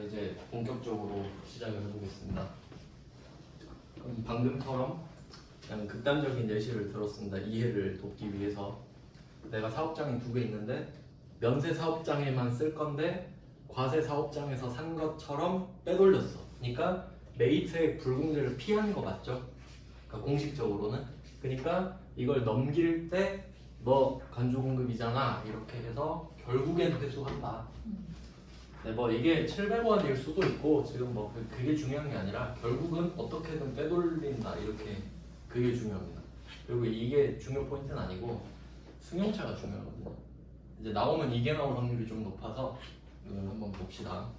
이제 본격적으로 시작을 해보겠습니다. 방금처럼 그냥 극단적인 예시를 들었습니다. 이해를 돕기 위해서. 내가 사업장이 두 개 있는데 면세 사업장에만 쓸 건데 과세 사업장에서 산 것처럼 빼돌렸어. 그러니까 매입세액 불공제를 피한 거 맞죠? 그러니까 공식적으로는. 그러니까 이걸 넘길 때 너 간주공급이잖아 이렇게 해서 결국엔 회수한다. 네, 뭐 이게 700원일 수도 있고 지금 뭐 그게 중요한 게 아니라 결국은 어떻게든 빼돌린다 이렇게 그게 중요합니다. 그리고 이게 중요 포인트는 아니고 승용차가 중요하거든요. 이제 나오면 이게 나올 확률이 좀 높아서 이걸 한번 봅시다.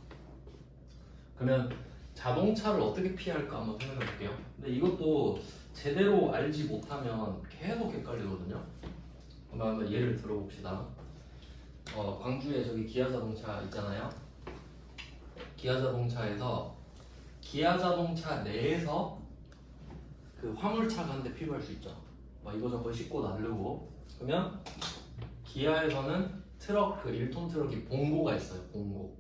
그러면 자동차를 어떻게 피할까 한번 생각해 볼게요. 근데 이것도 제대로 알지 못하면 계속 헷갈리거든요. 한번 예를 들어봅시다. 광주에 저기 기아자동차 있잖아요. 기아자동차에서 기아자동차 내에서 그 화물차가 한 대 필요할 수 있죠. 막 이거저거 싣고 나르고. 그러면 기아에서는 트럭, 그 1톤 트럭이 봉고가 있어요. 봉고.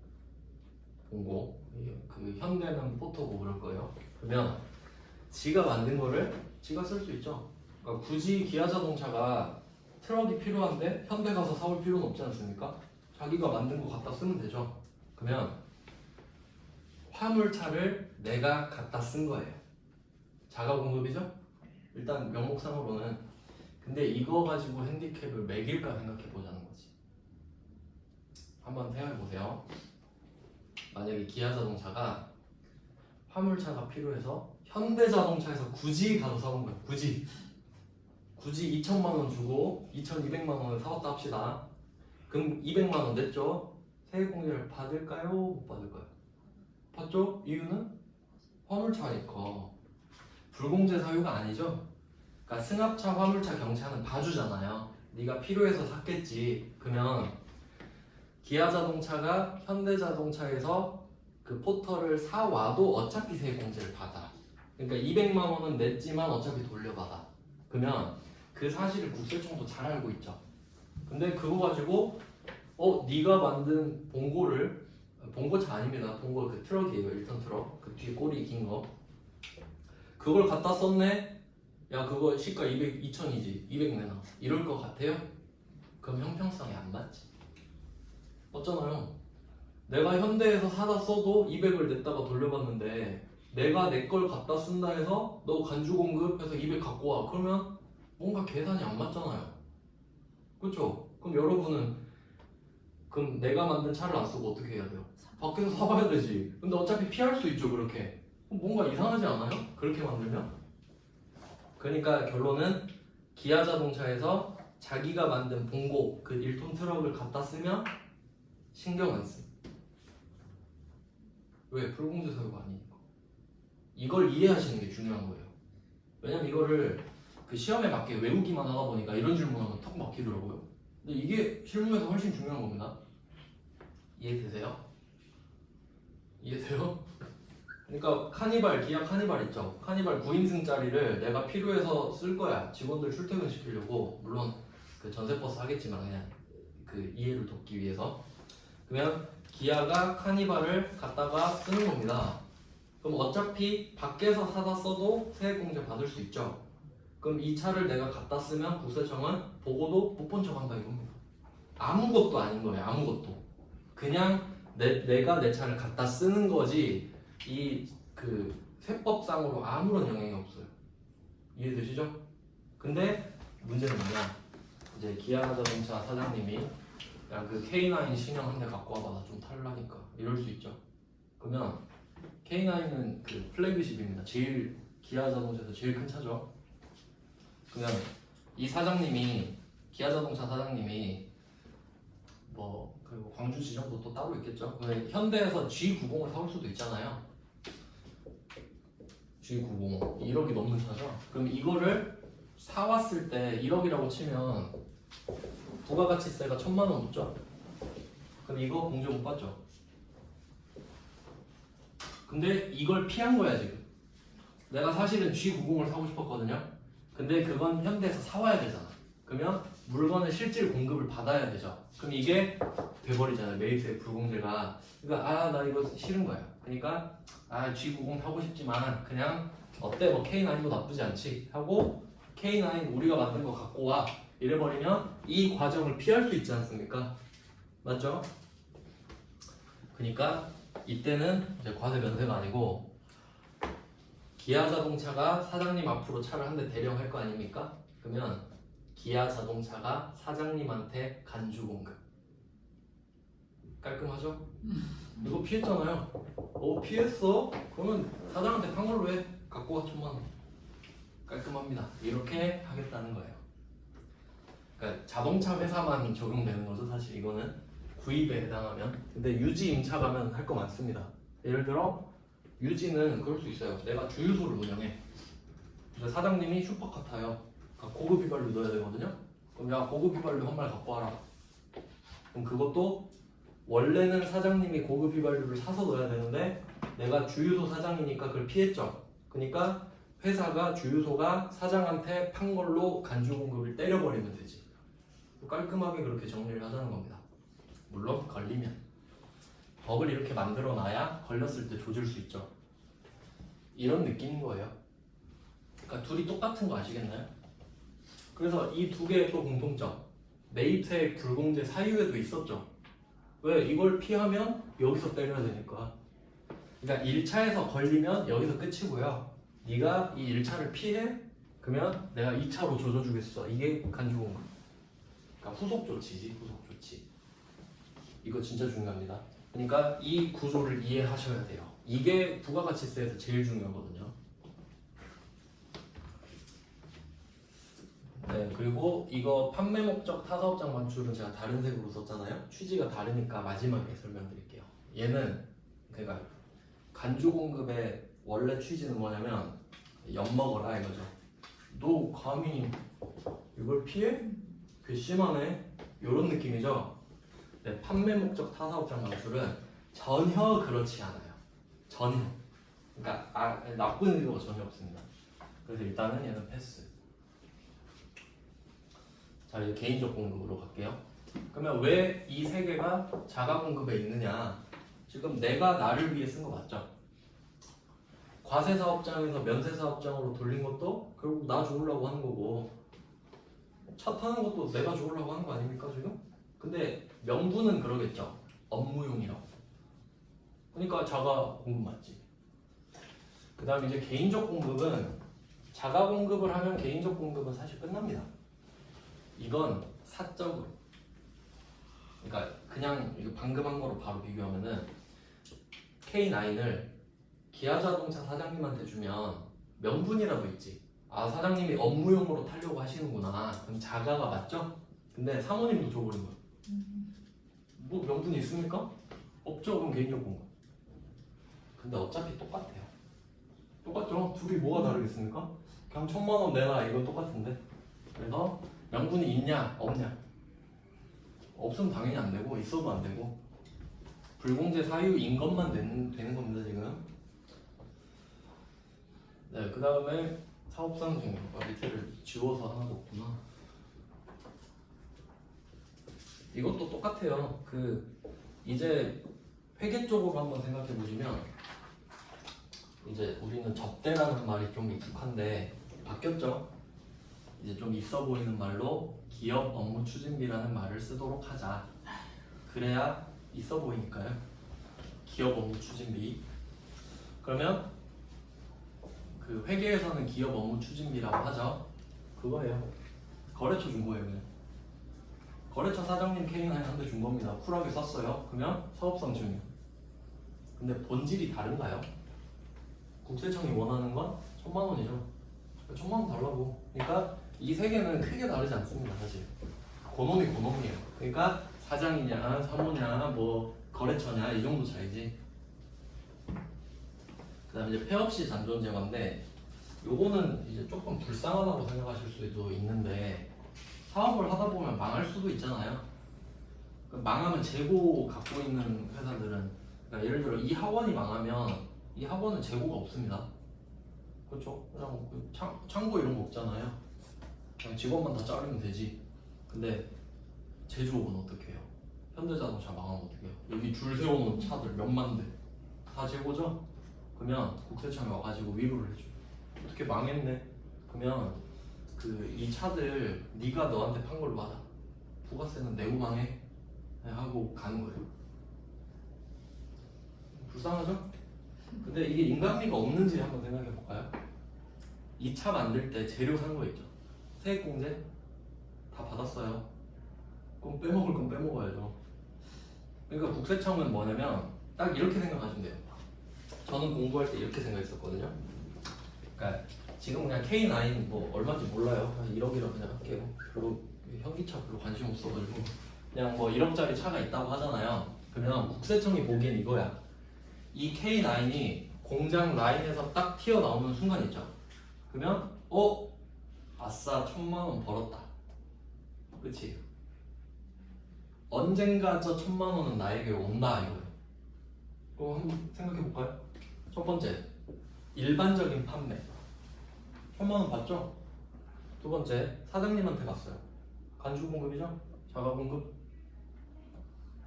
그 현대는 포터고 그럴 거예요. 그러면 지가 만든 거를 지가 쓸 수 있죠. 그러니까 굳이 기아자동차가 트럭이 필요한데 현대 가서 사올 필요는 없지 않습니까? 자기가 만든 거 갖다 쓰면 되죠. 그러면 화물차를 내가 갖다 쓴 거예요. 자가 공급이죠? 일단 명목상으로는. 근데 이거 가지고 핸디캡을 매길까 생각해 보자는 거지. 한번 생각해 보세요. 만약에 기아자동차가 화물차가 필요해서 현대자동차에서 굳이 가서 사온 거야. 굳이 2천만 원 주고 2,200만 원을 사왔다 합시다. 그럼 200만 원 냈죠? 세액공제를 받을까요? 못 받을까요? 받죠? 이유는 화물차니까. 불공제 사유가 아니죠. 그러니까 승합차, 화물차, 경차는 봐주잖아요. 네가 필요해서 샀겠지. 그러면 기아자동차가 현대자동차에서 그 포터를 사와도 어차피 세액공제를 받아. 그러니까 200만 원은 냈지만 어차피 돌려받아. 그러면 그 사실을 국세청도 잘 알고 있죠. 근데 그거 가지고 네가 만든 봉고를, 봉고차 아닙니다. 봉고 그 트럭이에요. 1톤 트럭. 그 뒤에 꼬리 긴 거. 그걸 갖다 썼네. 야 그거 시가 2,000이지. 200 내놔. 이럴 것 같아요? 그럼 형평성이 안 맞지. 맞잖아요. 내가 현대에서 사다 써도 200을 냈다가 돌려받는데 내가 내 걸 갖다 쓴다 해서 너 간주 공급해서 200 갖고 와. 그러면 뭔가 계산이 안 맞잖아요. 그렇죠? 그럼 여러분은 그럼 내가 만든 차를 안 쓰고 어떻게 해야 돼요? 밖에서 사봐야 되지. 근데 어차피 피할 수 있죠. 그렇게. 뭔가 이상하지 않아요? 그렇게 만들면? 그러니까 결론은 기아자동차에서 자기가 만든 봉고 그 1톤 트럭을 갖다 쓰면 신경 안 씁니다. 왜? 불공제 사유가 아니니까. 이걸 이해하시는 게 중요한 거예요. 왜냐면 이거를 그 시험에 맞게 외우기만 하다 보니까 이런 질문하면 턱 막히더라고요. 근데 이게 실무에서 훨씬 중요한 겁니다. 이해되세요? 이해돼요? 그러니까 카니발, 기아 카니발 있죠? 카니발 9인승짜리를 내가 필요해서 쓸 거야. 직원들 출퇴근 시키려고. 물론 그 전세버스 하겠지만 그냥 그 이해를 돕기 위해서. 그러면 기아가 카니발을 갖다가 쓰는 겁니다. 그럼 어차피 밖에서 사다 써도 세액공제 받을 수 있죠. 그럼 이 차를 내가 갖다 쓰면 국세청은 보고도 못 본 척 한다 이겁니다. 아무것도 아닌 거예요. 아무것도. 그냥 내가 내 차를 갖다 쓰는 거지 이 그 세법상으로 아무런 영향이 없어요. 이해되시죠? 근데 문제는 뭐냐? 이제 기아자동차 사장님이 야 그 K9 신형 한 대 갖고 와봐. 나 좀 탈라니까. 이럴 수 있죠. 그러면 K9은 그 플래그십입니다. 제일 기아자동차에서 제일 큰 차죠. 그냥 이 사장님이 기아자동차 사장님이 뭐 그리고 광주 지점도 또 따로 있겠죠. 근데 현대에서 G90을 사올 수도 있잖아요. G90 1억이 넘는 차죠. 그럼 이거를 사왔을 때 1억이라고 치면 부가가치세가 1,000만 원 붙죠. 그럼 이거 공제 못 받죠. 근데 이걸 피한 거야 지금. 내가 사실은 G90을 사고 싶었거든요. 근데 그건 현대에서 사와야 되잖아. 그러면 물건의 실질 공급을 받아야 되죠. 그럼 이게 돼버리잖아요. 매입세 불공제가. 그러니까 나 이거 싫은 거야. 그러니까 G90 타고 싶지만 그냥 어때 뭐 K9도 나쁘지 않지 하고 K9 우리가 만든 거 갖고 와 이래버리면 이 과정을 피할 수 있지 않습니까? 맞죠? 그러니까 이때는 이제 과세 면세가 아니고 기아 자동차가 사장님 앞으로 차를 한 대 대령할 거 아닙니까? 그러면 기아 자동차가 사장님한테 간주 공급. 깔끔하죠? 이거 피했잖아요. 피했어? 그러면 사장한테 판 걸로 해. 갖고 와 1,000만 원. 깔끔합니다. 이렇게 하겠다는 거예요. 그러니까 자동차 회사만 적용되는 거죠. 사실 이거는 구입에 해당하면. 근데 유지 임차 가면 할 거 많습니다. 예를 들어 유지는 그럴 수 있어요. 내가 주유소를 운영해. 근데 사장님이 슈퍼카 타요. 그러니까 고급 휘발유 넣어야 되거든요. 그럼 야 고급 휘발유 한 말 갖고 와라. 그럼 그것도 원래는 사장님이 고급 휘발유를 사서 넣어야 되는데 내가 주유소 사장이니까 그걸 피했죠. 그러니까 회사가 주유소가 사장한테 판 걸로 간주 공급을 때려버리면 되지. 깔끔하게 그렇게 정리를 하자는 겁니다. 물론 걸리면 법을 이렇게 만들어 놔야 걸렸을 때 조질 수 있죠. 이런 느낌인 거예요. 그러니까 둘이 똑같은 거 아시겠나요? 그래서 이 두 개의 또 공통점, 매입세 불공제 사유에도 있었죠. 왜? 이걸 피하면 여기서 때려야 되니까. 그러니까 1차에서 걸리면 여기서 끝이고요. 네가 이 1차를 피해? 그러면 내가 2차로 조져주겠어. 이게 간주공급. 그러니까 후속 조치지, 후속 조치. 이거 진짜 중요합니다. 그러니까 이 구조를 이해하셔야 돼요. 이게 부가가치세에서 제일 중요하거든요. 네, 그리고 이거 판매 목적 타사업장 반출은 제가 다른 색으로 썼잖아요. 취지가 다르니까 마지막에 설명드릴게요. 얘는 그러니까 간주 공급의 원래 취지는 뭐냐면 엿먹어라 이거죠. 너 감히 이걸 피해? 괘씸하네. 이런 느낌이죠. 네, 판매 목적 타사업장 반출은 전혀 그렇지 않아요. 전혀. 그러니까 나쁜 의도가 전혀 없습니다. 그래서 일단은 얘는 패스. 자, 이제 개인적 공급으로 갈게요. 그러면 왜 이 세 개가 자가 공급에 있느냐? 지금 내가 나를 위해 쓴 거 맞죠? 과세 사업장에서 면세 사업장으로 돌린 것도 결국 나 좋으려고 하는 거고, 차 타는 것도 내가 좋으려고 하는 거 아닙니까 지금? 근데 명분은 그러겠죠. 업무용이라고. 그러니까 자가 공급 맞지. 그 다음에 이제 개인적 공급은 자가 공급을 하면 개인적 공급은 사실 끝납니다. 이건 사적으로. 그러니까 그냥 이거 방금 한 거로 바로 비교하면은 K9을 기아자동차 사장님한테 주면 명분이라도 있지. 사장님이 업무용으로 타려고 하시는구나. 그럼 자가가 맞죠? 근데 사모님도 줘버린 거야. 뭐 명분이 있습니까? 없죠. 그럼 개인적 공급. 근데 어차피 똑같아요. 똑같죠? 둘이 뭐가 다르겠습니까? 그냥 1,000만 원 내놔 이건 똑같은데. 그래서 명분이 있냐 없냐. 없으면 당연히 안 되고 있어도 안 되고 불공제 사유인 것만 되는 겁니다 지금. 네, 그 다음에 사업상 증명. 밑에를 지워서 하나 없구나. 이것도 똑같아요. 이제 회계 쪽으로 한번 생각해 보시면 이제 우리는 접대라는 말이 좀 익숙한데 바뀌었죠. 이제 좀 있어 보이는 말로 기업 업무 추진비라는 말을 쓰도록 하자. 그래야 있어 보이니까요. 기업 업무 추진비. 그러면 그 회계에서는 기업 업무 추진비라고 하죠. 그거예요. 거래처 준 거예요. 그냥. 거래처 사장님 K9 한 대 준 겁니다. 쿨하게 썼어요. 그러면 사업상 증명. 근데 본질이 다른가요? 국세청이 원하는 건 1,000만 원이죠. 1,000만 원 달라고. 그러니까 이 세 개는 크게 다르지 않습니다. 사실 고놈이 고놈이에요. 그러니까 사장이냐 사모냐 뭐 거래처냐 이 정도 차이지. 그 다음에 이제 폐업시 잔존재화인데 요거는 이제 조금 불쌍하다고 생각하실 수도 있는데 사업을 하다 보면 망할 수도 있잖아요. 망하면 재고 갖고 있는 회사들은 그러니까 예를 들어 이 학원이 망하면 이 학원은 재고가 없습니다. 그렇죠? 그냥 창고 이런 거 없잖아요. 그냥 직원만 다 자르면 되지. 근데 제조업은 어떻게 해요? 현대자동차 망하면 어떻게 해요? 여기 줄 세워놓은 차들 몇만 대 다 재고죠? 그러면 국세청이 와가지고 위로를 해줘. 어떻게 망했네? 그러면 그 이 차들 네가 너한테 판 걸로 받아. 부가세는 내고 망해 하고 가는 거예요. 불쌍하죠? 근데 이게 인간미가 없는지 한번 생각해 볼까요? 이 차 만들 때 재료 산 거 있죠? 세액공제 다 받았어요. 그럼 빼먹을 건 빼먹어야죠. 그러니까 국세청은 뭐냐면 딱 이렇게 생각하시면 돼요. 저는 공부할 때 이렇게 생각했었거든요. 그러니까 지금 그냥 K9 뭐 얼마인지 몰라요. 한 1억이라 그냥 할게요. 별로 현기차 별로 관심 없어가지고 그냥 뭐 1억짜리 차가 있다고 하잖아요. 그러면 국세청이 보기엔 이거야. 이 K9이 공장 라인에서 딱 튀어나오는 순간 있죠. 그러면 아싸 1,000만 원 벌었다. 그렇지? 언젠가 저 1,000만 원은 나에게 온다 이거예요. 그럼 한번 생각해 볼까요? 첫 번째, 일반적인 판매 1,000만 원 받죠? 두 번째, 사장님한테 갔어요. 간주 공급이죠? 자가 공급.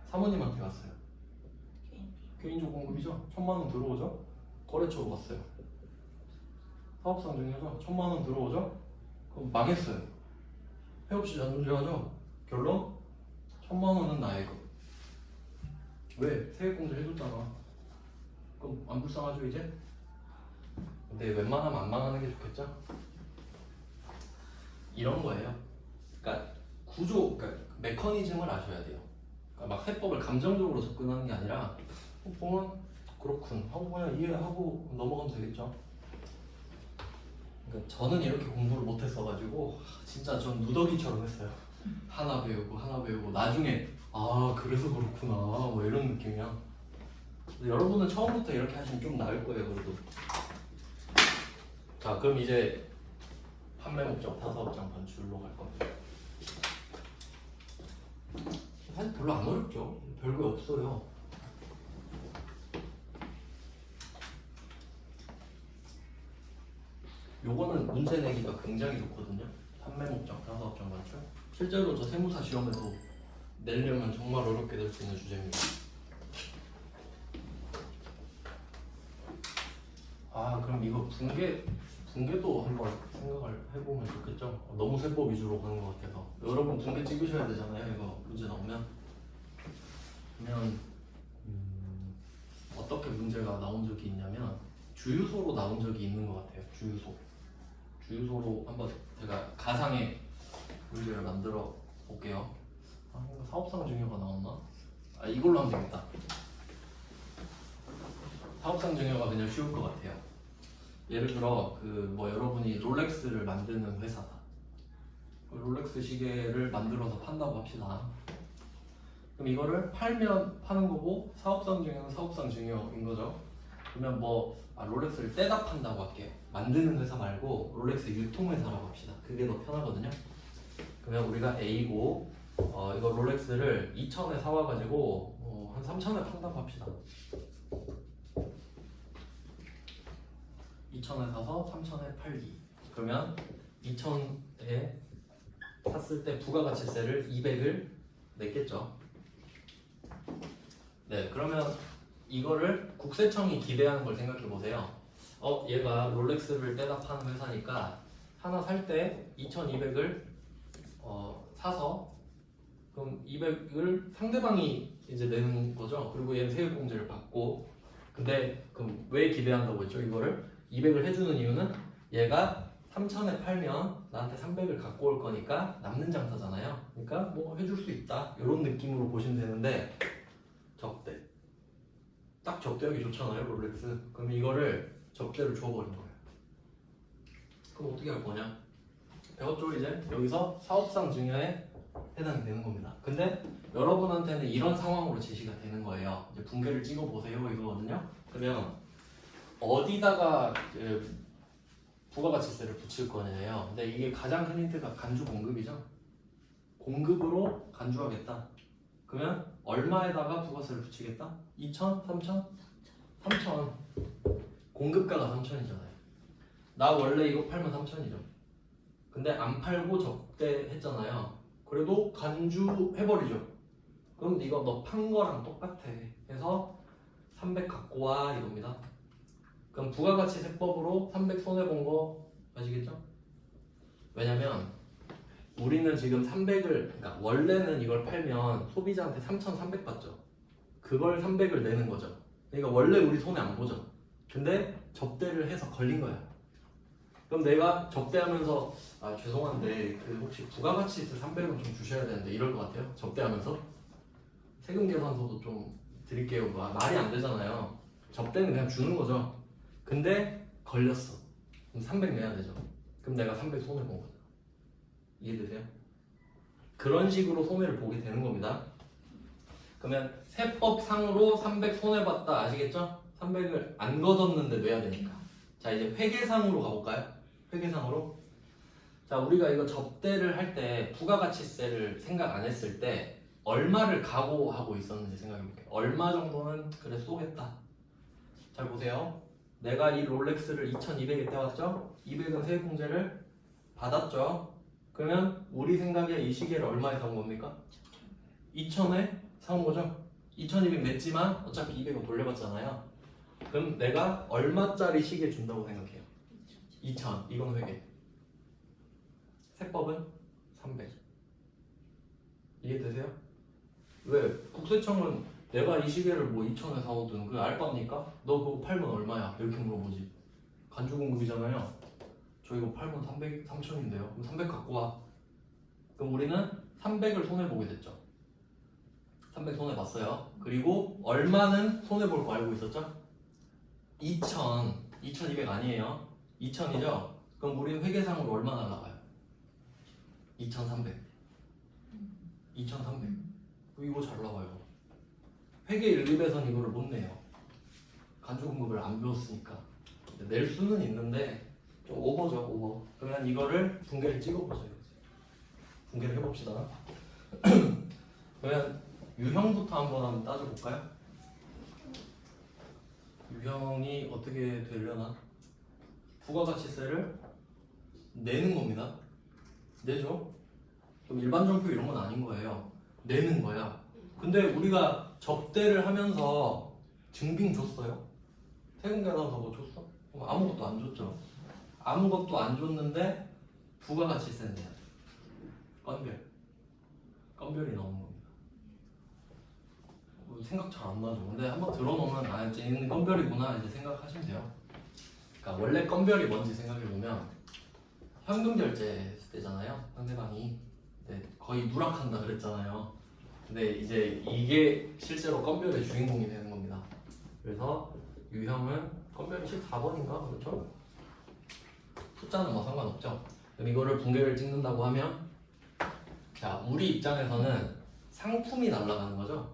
사모님한테 갔어요. 개인적 공급이죠? 1,000만 원 들어오죠? 거래처로 갔어요. 사업상 중요하죠? 1,000만 원 들어오죠? 그럼 망했어요. 폐 없이 잔존하죠? 결론? 1,000만 원은 나의 거. 왜? 세액공제 해줬잖아. 그럼 안 불쌍하죠 이제? 근데 웬만하면 안 망하는 게 좋겠죠? 이런 거예요. 그러니까 그러니까 메커니즘을 아셔야 돼요. 그러니까 막 세법을 감정적으로 접근하는 게 아니라 보면 그렇군 하고 그냥 이해하고 넘어가면 되겠죠. 그러니까 저는 이렇게 공부를 못했어가지고 진짜 전 누더기처럼 했어요. 하나 배우고 나중에 그래서 그렇구나 뭐 이런 느낌이야. 근데 여러분은 처음부터 이렇게 하시면 좀 나을 거예요. 그래도 자 그럼 이제 판매 목적 타사업장 반출로 갈 겁니다. 사실 별로 안 어렵죠. 별거 없어요. 요거는 문제 내기가 굉장히 좋거든요. 판매 목적 타사업장 반출. 실제로 저 세무사 시험에도 내려면 정말 어렵게 될 수 있는 주제입니다. 그럼 이거 붕괴도 한번 생각을 해보면 좋겠죠? 너무 세법 위주로 가는 것 같아서 여러분 붕괴 찍으셔야 되잖아요. 이거 문제 나오면. 그러면 어떻게 문제가 나온 적이 있냐면 주유소로 나온 적이 있는 것 같아요. 주유소로 한번 제가 가상의 문제를 만들어 볼게요. 사업상 증여가 나왔나? 이걸로 하면 되겠다. 사업상 증여가 그냥 쉬울 것 같아요. 예를 들어 여러분이 롤렉스를 만드는 회사다. 롤렉스 시계를 만들어서 판다고 합시다. 그럼 이거를 팔면 파는 거고 사업상 증여는 사업상 증여인 거죠. 그러면 롤렉스를 떼다 판다고 할게요. 만드는 회사 말고 롤렉스 유통회사라고 합시다. 그게 더 편하거든요. 그러면 우리가 A고 이거 롤렉스를 2,000에 사와가지고 한 3,000에 판다고 합시다. 2,000에 사서 3,000에 팔기. 그러면 2,000에 샀을 때 부가가치세를 200을 냈겠죠. 네, 그러면 이거를 국세청이 기대하는 걸 생각해 보세요. 얘가 롤렉스를 떼다 파는 회사니까 하나 살 때 2,200을 사서 그럼 200을 상대방이 이제 내는 거죠. 그리고 얘는 세액공제를 받고. 근데 그럼 왜 기대한다고 했죠? 이거를 200을 해주는 이유는 얘가 3,000에 팔면 나한테 300을 갖고 올 거니까 남는 장사잖아요. 그러니까 해줄 수 있다 이런 느낌으로 보시면 되는데 적대. 딱 적대하기 좋잖아요 롤렉스. 그럼 이거를 적대를 줘버린 거예요. 그럼 어떻게 할 거냐? 배웠죠 이제? 여기서 사업상 증여에 해당이 되는 겁니다. 근데 여러분한테는 이런 상황으로 제시가 되는 거예요. 이제 붕괴를 찍어보세요 이거거든요. 그러면 어디다가 부가가치세를 붙일 거냐예요. 근데 이게 가장 큰 힌트가 간주 공급이죠. 공급으로 간주하겠다. 그러면 얼마에다가 부가세를 붙이겠다? 2,000? 3,000? 3,000. 공급가가 3,000이잖아요. 나 원래 이거 팔면 3,000이죠. 근데 안 팔고 적대했잖아요. 그래도 간주해버리죠. 그럼 이거 너 판 거랑 똑같아. 해서 300 갖고 와 이겁니다. 그럼 부가가치 세법으로 300 손해본 거 아시겠죠? 왜냐면 우리는 지금 300을, 그러니까 원래는 이걸 팔면 소비자한테 3,300 받죠. 그걸 300을 내는 거죠. 그러니까 원래 우리 손해 안 보죠. 근데 접대를 해서 걸린 거야. 그럼 내가 접대하면서 아 죄송한데 그 혹시 부가가치세 300은 좀 주셔야 되는데 이럴 것 같아요. 접대하면서 세금 계산서도 좀 드릴게요. 말이 안 되잖아요. 접대는 그냥 주는 거죠. 근데 걸렸어. 그럼 300 내야 되죠. 그럼 내가 300 손해 본 거죠. 이해되세요? 그런 식으로 손해를 보게 되는 겁니다. 그러면 세법상으로 300 손해봤다 아시겠죠? 300을 안 걷었는데 내야 되니까. 자 이제 회계상으로 가볼까요? 회계상으로. 자 우리가 이거 접대를 할 때 부가가치세를 생각 안 했을 때 얼마를 각오하고 있었는지 생각해볼게요. 얼마 정도는 그래 쏘겠다. 잘 보세요. 내가 이 롤렉스를 2200에 떼왔죠? 200은 세액공제를 받았죠? 그러면 우리 생각에 이 시계를 얼마에 사온 겁니까? 2000에 사온 거죠? 2200 냈지만 어차피 200은 돌려받잖아요. 그럼 내가 얼마짜리 시계 준다고 생각해요? 2000. 이건 회계. 세법은 300. 이해되세요? 왜? 국세청은 내가 이 시계를 뭐 2,000에 사오든 그게 알바입니까? 너 그거 팔면 얼마야? 이렇게 물어보지. 간주공급이잖아요. 저 이거 팔면 300, 3,000인데요. 그럼 300 갖고 와. 그럼 우리는 300을 손해보게 됐죠. 300 손해봤어요. 그리고 얼마는 손해볼 거 알고 있었죠? 2,000. 2,200 아니에요. 2,000이죠? 그럼 우리는 회계상으로 얼마 날라가요? 2,300. 2,300. 이거 잘 나와요. 회계 1급에선 이거를 못 내요. 간주공급을 안 배웠으니까. 낼 수는 있는데 좀 오버죠, 오버. 그러면 이거를 분계를 찍어보세요. 분계를 해봅시다. 그러면 유형부터 한번 따져볼까요? 유형이 어떻게 되려나? 부가가치세를 내는 겁니다. 내죠? 그럼 일반 정표 이런 건 아닌 거예요. 내는 거야. 근데 우리가 접대를 하면서 증빙 줬어요? 세금 계산서 뭐 줬어? 그럼 아무것도 안 줬죠. 아무것도 안 줬는데 부가가치세 내야 돼. 건별이 나오는 겁니다. 생각 잘 안 나죠. 근데 한번 들어놓으면 아 얘는 건별이구나 이제 생각하시면 돼요. 그러니까 원래 건별이 뭔지 생각해보면 현금 결제 했을 때잖아요. 상대방이 거의 누락한다 그랬잖아요. 근데 이제 이게 실제로 건별의 주인공이 되는 겁니다. 그래서 유형은 건별이 14번인가 그렇죠? 숫자는 뭐 상관없죠. 그럼 이거를 분계를 찍는다고 하면 자 우리 입장에서는 상품이 날아가는 거죠.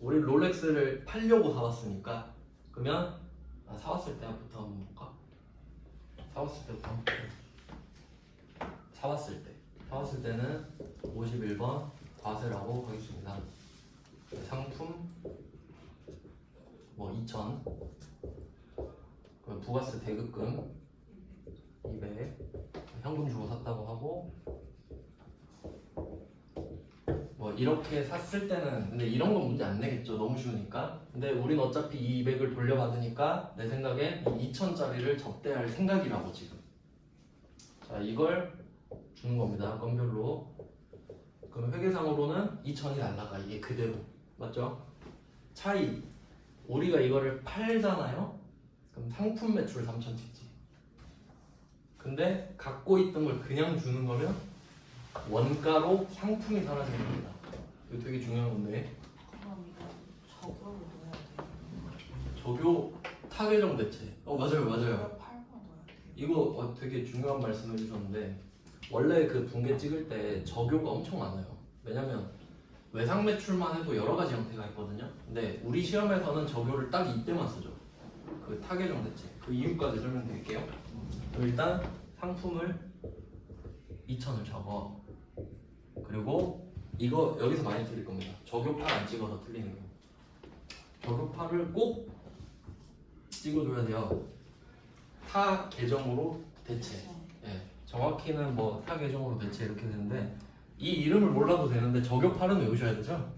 우리 롤렉스를 팔려고 사왔으니까 그러면 사왔을 때부터 한번 볼까? 사왔을 때부터 한번 볼까? 사왔을 때는 51번 과세라고 하겠습니다. 상품 뭐 2,000 부가세 대급금 200 현금 주고 샀다고 하고 뭐 이렇게 샀을 때는 근데 이런 건 문제 안 내겠죠. 너무 쉬우니까. 근데 우린 어차피 이 200을 돌려받으니까 내 생각에 2,000짜리를 접대할 생각이라고 지금. 자 이걸 주는 겁니다. 건별로. 그럼 회계상으로는 2,000이 날라가. 이게 그대로. 맞죠? 차이. 우리가 이거를 팔잖아요. 그럼 상품 매출 3,000 찍지. 근데 갖고 있던 걸 그냥 주는 거면 원가로 상품이 사라지는 겁니다. 이거 되게 중요한 건데. 그럼 이거 적용을 넣어야 돼요. 적용 타개정 대체. 맞아요. 이걸 팔고 넣어야 돼요. 이거 되게 중요한 말씀을 해주셨는데 원래 그 분계 찍을 때 적용가 엄청 많아요. 왜냐면 외상 매출만 해도 여러 가지 형태가 있거든요. 근데 우리 시험에서는 적용을 딱 이때만 쓰죠. 그 타개정 대체. 그 이유까지 설명드릴게요. 그럼 일단 상품을 2,000을 적어. 그리고 이거 여기서 많이 틀릴 겁니다. 적용팔 안 찍어서 틀리는 거. 적용팔을 꼭 찍어줘야 돼요. 타 계정으로 대체. 예, 정확히는 뭐 타 계정으로 대체 이렇게 되는데 이 이름을 몰라도 되는데 저격팔은 외우셔야 되죠?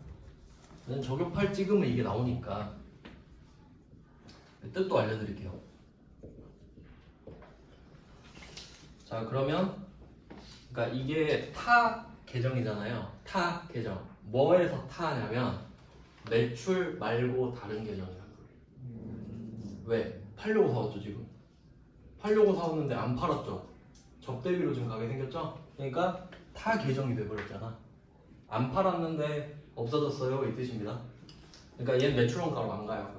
저격팔 찍으면 이게 나오니까 뜻도 알려드릴게요. 자 그러면 그러니까 이게 타 계정이잖아요. 타 계정. 뭐에서 타냐면 매출 말고 다른 계정이라는 거예요. 왜? 팔려고 사왔죠 지금. 팔려고 사왔는데 안 팔았죠. 접대비로 지금 가게 생겼죠. 그러니까 타 계정이 돼버렸잖아. 안 팔았는데 없어졌어요 이 뜻입니다. 그러니까 얘는 매출 원가로 안 가요.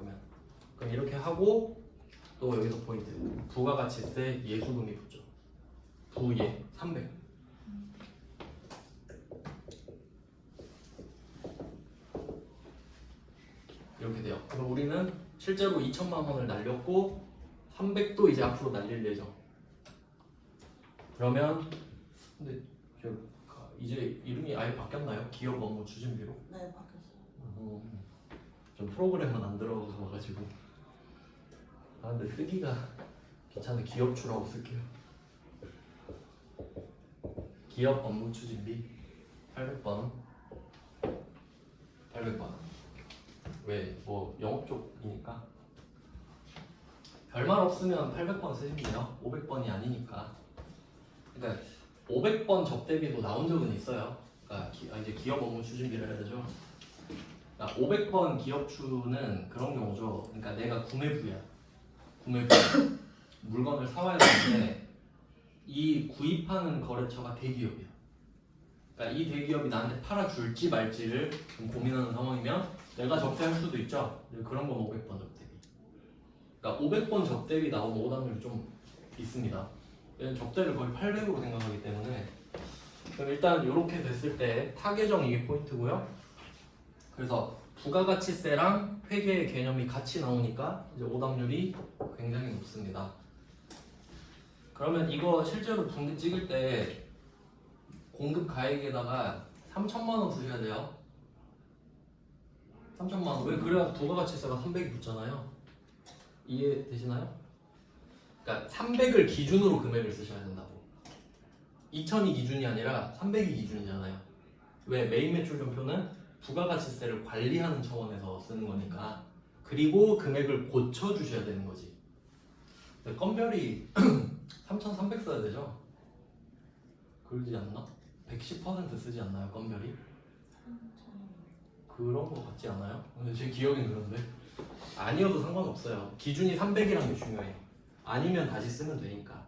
그럼 이렇게 하고 또 여기서 포인트 부가가치세 예수금이 붙죠. 부예 300. 이렇게 돼요. 그럼 우리는 실제로 2천만 원을 날렸고 300도 이제 앞으로 날릴 예정. 그러면 근데 이제 이름이 아예 바뀌었나요? 기업 업무 추진비로? 네, 바뀌었어요. 좀 프로그램은 안 들어가가지고. 아 근데 쓰기가 귀찮은데 기업추라고 쓸게요. 기업 업무 추진비 800번. 800번. 왜? 뭐 영업 쪽이니까. 별말 없으면 800번 쓰시면 돼요. 500번이 아니니까. 그러니까 500번 접대비도 나온 적은 있어요. 그러니까 이제 기업 업무 추진비를 해야 되죠. 그러니까 500번 기업추는 그런 경우죠. 그러니까 내가 구매부야. 구매부. 물건을 사와야 되는데 이 구입하는 거래처가 대기업이야. 그러니까 이 대기업이 나한테 팔아줄지 말지를 좀 고민하는 상황이면 내가 접대할 수도 있죠. 그런 건 500번 접대비. 그러니까 500번 접대비 나오면 오답률이 좀 있습니다. 얘는 접대를 거의 800으로 생각하기 때문에. 그럼 일단 이렇게 됐을 때 타계정 이게 포인트고요. 그래서 부가가치세랑 회계의 개념이 같이 나오니까 이제 오답률이 굉장히 높습니다. 그러면 이거 실제로 분기 찍을 때 공급 가액에다가 3천만 원 쓰셔야 돼요. 3천만 원. 왜? 그래야 부가가치세가 300이 붙잖아요. 이해되시나요? 그러니까 300을 기준으로 금액을 쓰셔야 된다고. 2000이 기준이 아니라 300이 기준이잖아요. 왜? 메인 매출점표는 부가가치세를 관리하는 차원에서 쓰는 거니까. 그리고 금액을 고쳐주셔야 되는 거지. 건별이 3300 써야 되죠? 그러지 않나? 110% 쓰지 않나요? 건별이? 그런 거 같지 않아요? 근데 제 기억엔 그런데 아니어도 상관없어요. 기준이 300이라는 게 중요해요. 아니면 다시 쓰면 되니까.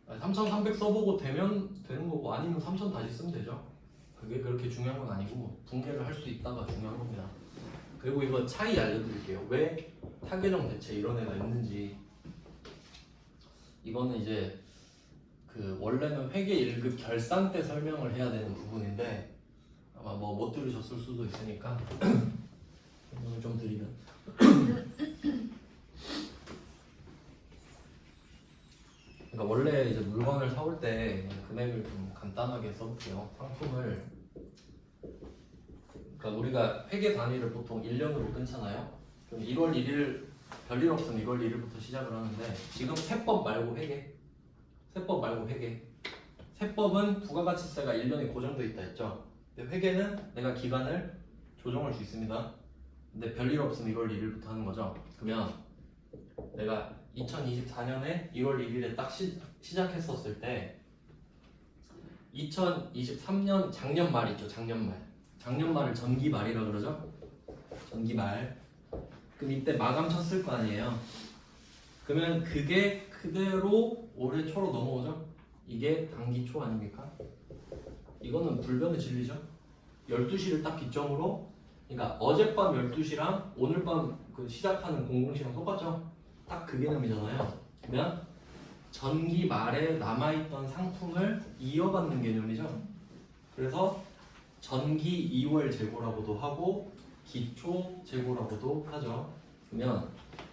3300 써보고 되면 되는 거고 아니면 3000 다시 쓰면 되죠. 그게 그렇게 중요한 건 아니고 분개를 할 수 있다가 중요한 겁니다. 그리고 이거 차이 알려드릴게요. 왜 타계정 대체 이런 애가 있는지. 이거는 이제 그 원래는 회계 1급 결산 때 설명을 해야 되는 부분인데 아마 뭐 못 들으셨을 수도 있으니까 설명을 좀 드리면 그러니까 원래 이제 물건을 사올 때 금액을 좀 간단하게 써볼게요. 상품을 그러니까 우리가 회계 단위를 보통 1년으로 끊잖아요. 그럼 1월 1일 별일 없으면 1월 1일부터 시작을 하는데 지금 세법 말고 회계 세법 말고 회계 세법은 부가가치세가 1년에 고정돼 있다 했죠. 근데 회계는 내가 기간을 조정할 수 있습니다. 근데 별일 없으면 1월 1일부터 하는 거죠. 그러면 내가 2024년에 1월 1일에 딱 시작했었을 때 2023년 작년 말 있죠. 작년 말을 전기 말이라 그러죠. 전기 말. 그럼 이때 마감 쳤을 거 아니에요. 그러면 그게 그대로 올해 초로 넘어오죠. 이게 단기 초 아닙니까? 이거는 불변의 진리죠. 12시를 딱 기점으로 그러니까 어젯밤 12시랑 오늘 밤 그 시작하는 00시랑 똑같죠? 딱 그 개념이잖아요. 그러면 전기 말에 남아있던 상품을 이어받는 개념이죠. 그래서 전기 2월 재고라고도 하고 기초 재고라고도 하죠. 그러면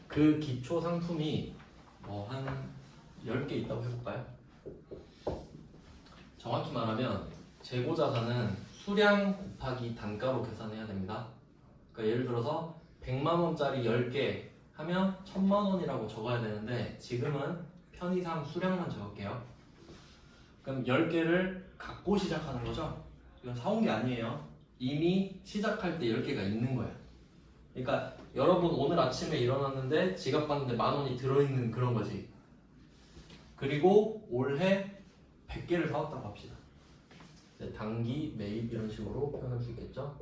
그 기초 상품이 뭐 한 10개 있다고 해볼까요? 정확히 말하면 재고 자산은 수량 곱하기 단가로 계산해야 됩니다. 그러니까 예를 들어서 100만 원짜리 10개 하면 1000만 원이라고 적어야 되는데 지금은 편의상 수량만 적을게요. 그럼 10개를 갖고 시작하는 거죠. 이건 사온 게 아니에요. 이미 시작할 때 10개가 있는 거야. 그러니까 여러분 오늘 아침에 일어났는데 지갑 봤는데 10,000원이 들어있는 그런 거지. 그리고 올해 100개를 사왔다고 합시다. 단기, 매입 이런 식으로 표현할 수 있겠죠.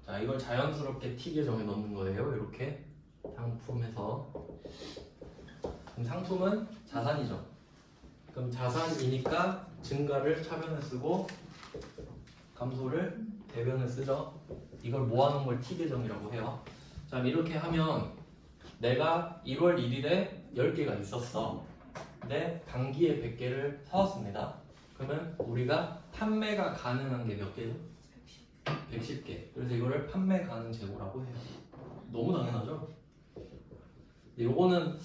자, 이걸 자연스럽게 T 계정에 넣는 거예요. 이렇게 상품에서. 그럼 상품은 자산이죠. 그럼 자산이니까 증가를 차변에 쓰고 감소를 대변에 쓰죠. 이걸 모아놓은 걸 T 계정이라고 해요. 자, 이렇게 하면 내가 1월 1일에 10개가 있었어. 근데 단기에 100개를 사왔습니다. 그러면 우리가 판매가 가능한 게 몇 개죠? 110개. 그래서 이거를 판매 가능 재고라고 해요. 너무 당연하죠? 요거는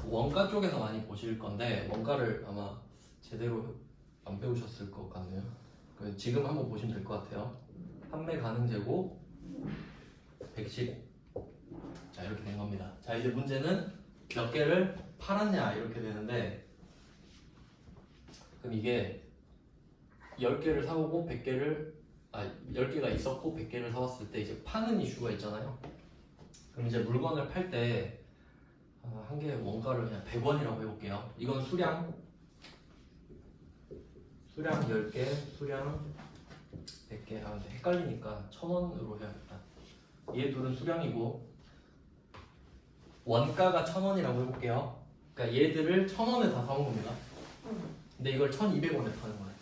원가 쪽에서 많이 보실 건데 원가를 아마 제대로 안 배우셨을 것 같네요. 지금 한번 보시면 될 것 같아요. 판매 가능 재고 110. 자, 이렇게 된 겁니다. 자, 이제 문제는 몇 개를 팔았냐 이렇게 되는데, 그럼 이게 10개를 사오고 10개가 있었고 100개를 사왔을 때 이제 파는 이슈가 있잖아요. 그럼 이제 물건을 팔 때 한 개의 원가를 그냥 100원이라고 해볼게요. 이건 수량 10개, 수량 100개. 근데 헷갈리니까 1,000원으로 해야겠다. 얘 둘은 수량이고 원가가 1,000원이라고 해볼게요. 그러니까 얘들을 1,000원에 다 사온 겁니다. 근데 이걸 1,200원에 파는 거예요.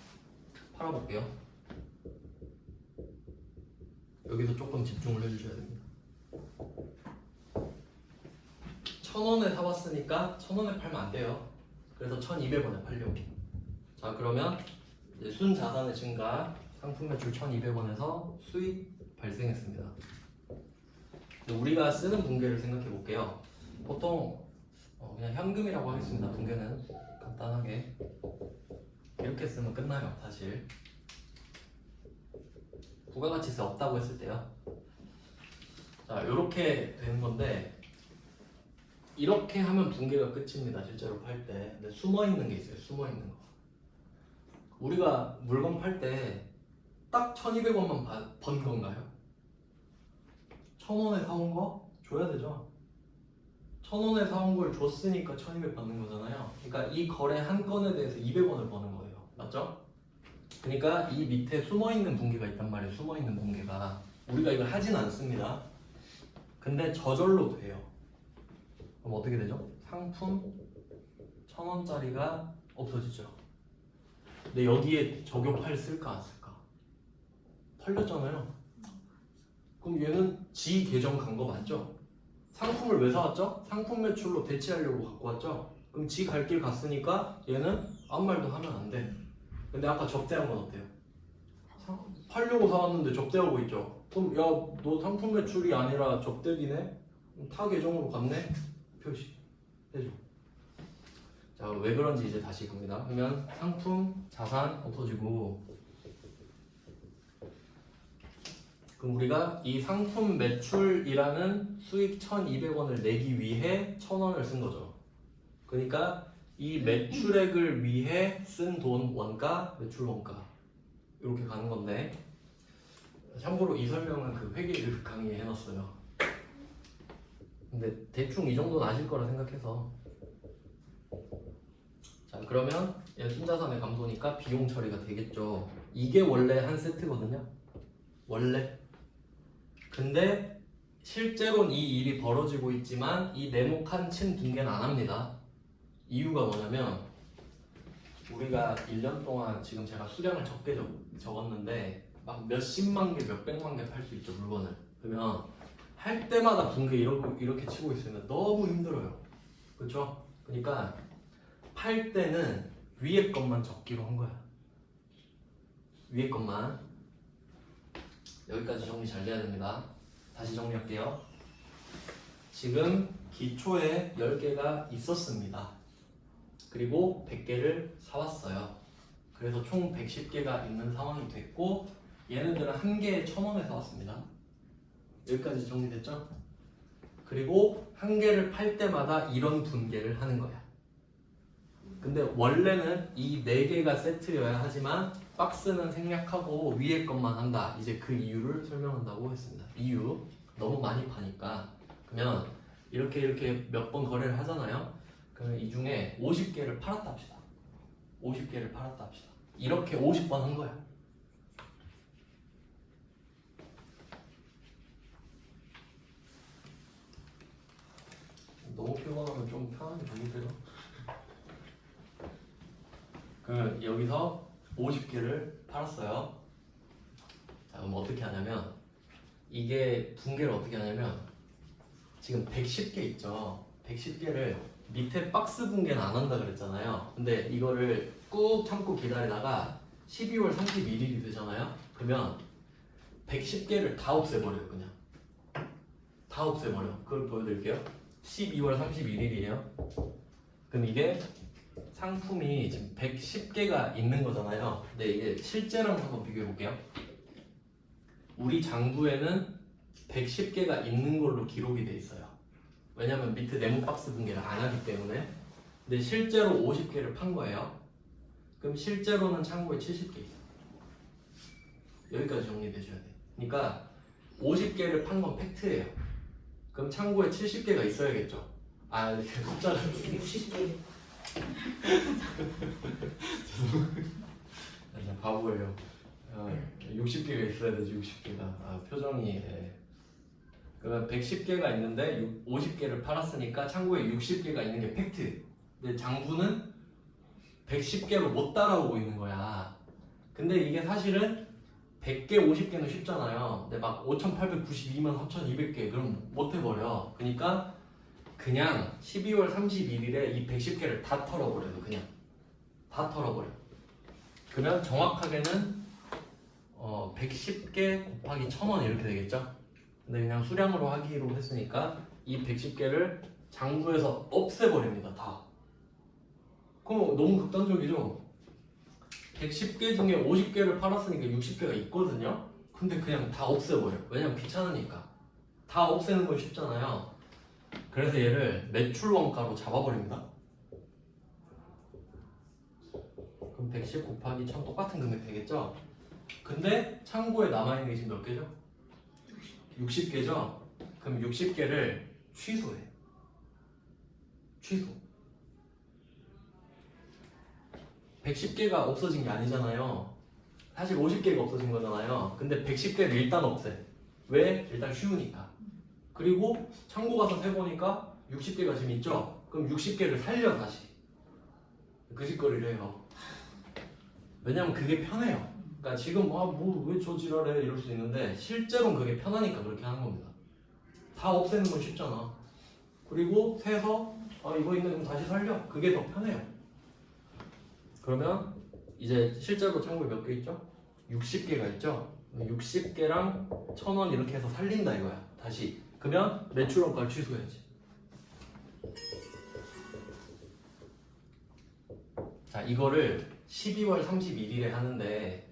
팔아볼게요. 여기서 조금 집중을 해주셔야 됩니다. 1,000원에 사왔으니까 1,000원에 팔면 안 돼요. 그래서 1,200원에 팔려고. 자, 그러면 이제 순자산의 증가, 상품 매출 1,200원에서 수익 발생했습니다. 우리가 쓰는 분계를 생각해 볼게요. 보통 그냥 현금이라고 하겠습니다. 분계는 간단하게 이렇게 쓰면 끝나요. 사실 부가가치세 없다고 했을 때요. 자, 이렇게 되는 건데 이렇게 하면 분계가 끝입니다. 실제로 팔 때. 근데 숨어 있는 게 있어요. 숨어 있는 거. 우리가 물건 팔 때 딱 1,200원만 번 건가요? 1,000원에 사온 거 줘야 되죠. 1,000원에 사온 걸 줬으니까 1,200 받는 거잖아요. 그러니까 이 거래 한 건에 대해서 200원을 버는 거예요. 맞죠? 그러니까 이 밑에 숨어있는 분계가 있단 말이에요. 숨어있는 분계가. 우리가 이걸 하진 않습니다. 근데 저절로 돼요. 그럼 어떻게 되죠? 상품 1,000원짜리가 없어지죠. 근데 여기에 적용할 쓸까 안 쓸까? 털렸잖아요. 그럼 얘는 지 계정 간 거 맞죠? 상품을 왜 사왔죠? 상품 매출로 대체하려고 갖고 왔죠? 그럼 지 갈 길 갔으니까 얘는 아무 말도 하면 안 돼. 근데 아까 접대한 건 어때요? 팔려고 사왔는데 접대하고 있죠? 그럼 야, 너 상품 매출이 아니라 접대기네? 타 계정으로 갔네? 표시 해줘. 자, 왜 그런지 이제 다시 갑니다. 그러면 상품, 자산 없어지고, 그럼 우리가 이 상품 매출이라는 수익 1,200원을 내기 위해 1,000원을 쓴 거죠. 그러니까 이 매출액을 위해 쓴 돈 원가, 매출 원가 이렇게 가는 건데, 참고로 이 설명은 그 회계 강의에 해놨어요. 근데 대충 이 정도는 아실 거라 생각해서. 자, 그러면 얘 순자산의 감소니까 비용 처리가 되겠죠. 이게 원래 한 세트거든요. 원래. 근데 실제로는 이 일이 벌어지고 있지만 이 네모칸 친 분계는 안 합니다. 이유가 뭐냐면 우리가 1년 동안 지금 제가 수량을 적게 적었는데 막 몇십만 개, 몇백만 개 팔 수 있죠, 물건을. 그러면 할 때마다 분계 이렇게 치고 있으면 너무 힘들어요. 그렇죠? 그러니까 팔 때는 위에 것만 적기로 한 거야. 위에 것만. 여기까지 정리 잘 돼야 됩니다. 다시 정리할게요. 지금 기초에 10개가 있었습니다. 그리고 100개를 사왔어요. 그래서 총 110개가 있는 상황이 됐고, 얘네들은 한 개에 1,000원에 사왔습니다. 여기까지 정리됐죠? 그리고 한 개를 팔 때마다 이런 분계를 하는 거야. 근데 원래는 이 4개가 세트여야 하지만 박스는 생략하고 위에 것만 한다. 이제 그 이유를 설명한다고 했습니다. 이유 너무 많이 파니까 그러면 이렇게 몇 번 거래를 하잖아요. 그러면 이 중에 50개를 팔았다 합시다. 50개를 팔았다 합시다. 이렇게 50번 한 거야. 너무 피곤하면 좀 편하게 보세요. 그러면 여기서 50개를 팔았어요. 자, 그럼 어떻게 하냐면 이게 분계를 어떻게 하냐면 지금 110개 있죠. 110개를 밑에 박스 분계는 안 한다 그랬잖아요. 근데 이거를 꾹 참고 기다리다가 12월 31일이 되잖아요. 그러면 110개를 다 없애버려요. 그냥 다 없애버려. 그걸 보여드릴게요. 12월 31일이에요. 그럼 이게 상품이 지금 110개가 있는 거잖아요. 근데 이게 실제랑 한번 비교해 볼게요. 우리 장부에는 110개가 있는 걸로 기록이 돼 있어요. 왜냐면 밑에 네모 박스 분계를 안 하기 때문에. 근데 실제로 50개를 판 거예요. 그럼 실제로는 창고에 70개 있어요. 여기까지 정리되셔야 돼요. 그러니까 50개를 판 건 팩트예요. 그럼 창고에 70개가 있어야겠죠. 아, 이렇게 숫자를 60개. 죄송해요. 바보예요. 60개가 있어야 되지. 60개가. 아, 표정이. 예. 그러면 110개가 있는데 50개를 팔았으니까 창고에 60개가 있는 게 팩트. 근데 장부는 110개로 못 따라오고 있는 거야. 근데 이게 사실은 100개, 50개는 쉽잖아요. 근데 막 5,892만 3,200개 그럼 못 해버려. 그냥 12월 31일에 이 110개를 다 털어버려요. 그냥 다 털어버려. 그러면 정확하게는 110개 곱하기 1,000원 이렇게 되겠죠. 근데 그냥 수량으로 하기로 했으니까 이 110개를 장부에서 없애버립니다. 다. 그럼 너무 극단적이죠. 110개 중에 50개를 팔았으니까 60개가 있거든요. 근데 그냥 다 없애버려. 왜냐면 귀찮으니까. 다 없애는 건 쉽잖아요. 그래서 얘를 매출 원가로 잡아버립니다. 그럼 110 곱하기 1000 똑같은 금액 되겠죠? 근데 창고에 남아있는 게 지금 몇 개죠? 60개죠? 그럼 60개를 취소해. 취소. 110개가 없어진 게 아니잖아요. 사실 50개가 없어진 거잖아요. 근데 110개를 일단 없애. 왜? 일단 쉬우니까. 그리고 창고 가서 세보니까 60개가 지금 있죠? 그럼 60개를 살려 다시. 그 짓거리를 해요. 왜냐면 그게 편해요. 그러니까 지금 뭐 왜 저 지랄해 이럴 수 있는데 실제로는 그게 편하니까 그렇게 하는 겁니다. 다 없애는 건 쉽잖아. 그리고 세서 이거 있네 그럼 다시 살려. 그게 더 편해요. 그러면 이제 실제로 창고에 몇 개 있죠? 60개가 있죠? 60개랑 1,000원 이렇게 해서 살린다 이거야. 다시. 그러면 매출원가를 취소해야지. 자, 이거를 12월 31일에 하는데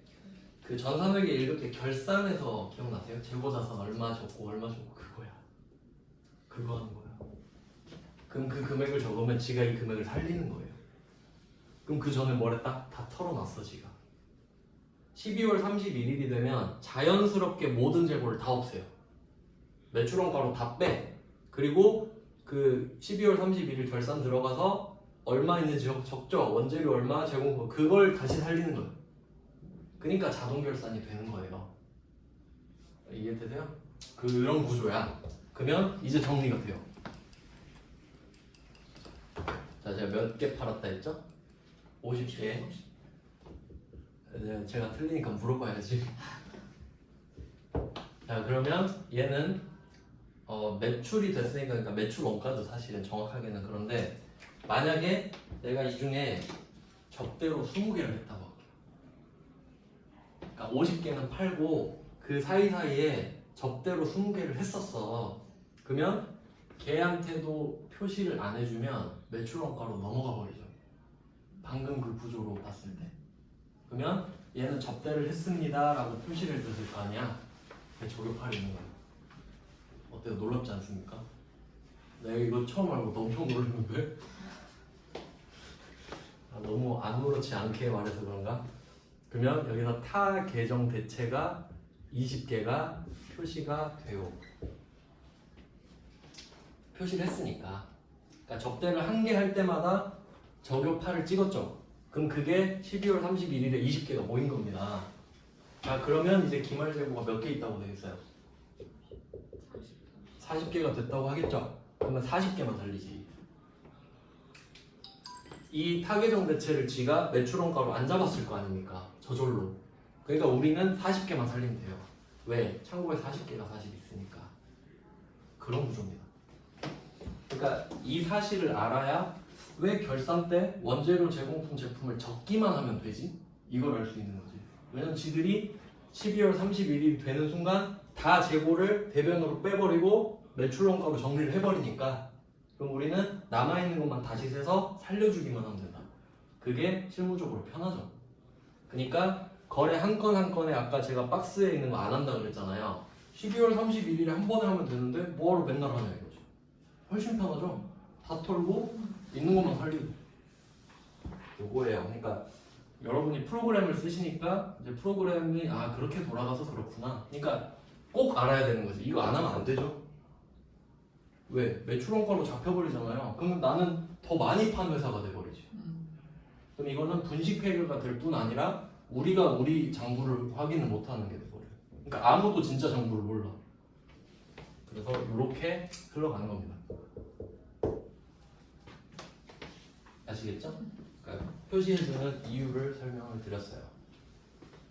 그 전산회계 1급 때 결산해서 기억나세요? 재고자산 얼마 줬고 얼마 줬고 그거야. 그거 하는 거야. 그럼 그 금액을 적으면 지가 이 금액을 살리는 거예요. 그럼 그 전에 뭘 했다? 다 털어놨어 지가. 12월 31일이 되면 자연스럽게 모든 재고를 다 없애요. 매출원가로 다 빼. 그리고 그 12월 31일 결산 들어가서 얼마 있는지 적죠. 원재료 얼마, 제공권 그걸 다시 살리는 거예요. 그러니까 자동 결산이 되는 거예요. 이해되세요? 그런 구조야. 그러면 이제 정리가 돼요. 자, 제가 몇 개 팔았다 했죠? 50개. 제가 틀리니까 물어봐야지. 자, 그러면 얘는 매출이 됐으니까 그러니까 매출 원가도 사실은 정확하게는 그런데 만약에 내가 이 중에 접대로 20개를 했다고 할게요. 그러니까 50개는 팔고 그 사이사이에 접대로 20개를 했었어. 그러면 걔한테도 표시를 안 해주면 매출 원가로 넘어가 버리죠. 방금 그 구조로 봤을 때. 그러면 얘는 접대를 했습니다 라고 표시를 해줬을 거 아니야. 저격팔이 있는 거야. 어때요? 놀랍지 않습니까? 내가 이거 처음 알고 엄청 놀랐는데? 너무 아무렇지 않게 말해서 그런가? 그러면 여기서 타 계정 대체가 20개가 표시가 돼요. 표시를 했으니까. 그러니까 접대를 한 개 할 때마다 저교파를 찍었죠. 그럼 그게 12월 31일에 20개가 모인 겁니다. 자, 그러면 이제 기말 재고가 몇 개 있다고 되겠어요? 40개가 됐다고 하겠죠? 그러면 40개만 살리지. 이 타계정 대체를 지가 매출원가로 안 잡았을 거 아닙니까? 저절로. 그러니까 우리는 40개만 살리면 돼요. 왜? 창고에 40개가 사실 있으니까. 그런 구조입니다. 그러니까 이 사실을 알아야 왜 결산 때 원재료 제공품 제품을 적기만 하면 되지? 이걸 알 수 있는 거지. 왜냐면 지들이 12월 31일이 되는 순간 다 재고를 대변으로 빼버리고 매출원가로 정리를 해버리니까 그럼 우리는 남아있는 것만 다시 세서 살려주기만 하면 된다. 그게 실무적으로 편하죠. 그러니까 거래 한 건 한 건에 아까 제가 박스에 있는 거 안 한다 그랬잖아요. 12월 31일에 한 번에 하면 되는데 뭐하러 맨날 하냐 이거죠. 훨씬 편하죠. 다 털고 있는 것만 살리고 요거예요. 그러니까 여러분이 프로그램을 쓰시니까 이제 프로그램이 아 그렇게 돌아가서 그렇구나. 그러니까 꼭 알아야 되는 거지. 이거 안 하면 안 되죠. 왜? 매출원가로 잡혀버리잖아요. 그러면 나는 더 많이 판 회사가 돼버리지. 그럼 이거는 분식회계가 될 뿐 아니라 우리가 우리 장부를 확인을 못하는 게 돼버려요. 그러니까 아무도 진짜 장부를 몰라. 그래서 이렇게 흘러가는 겁니다. 아시겠죠? 그러니까 표시해주는 이유를 설명을 드렸어요.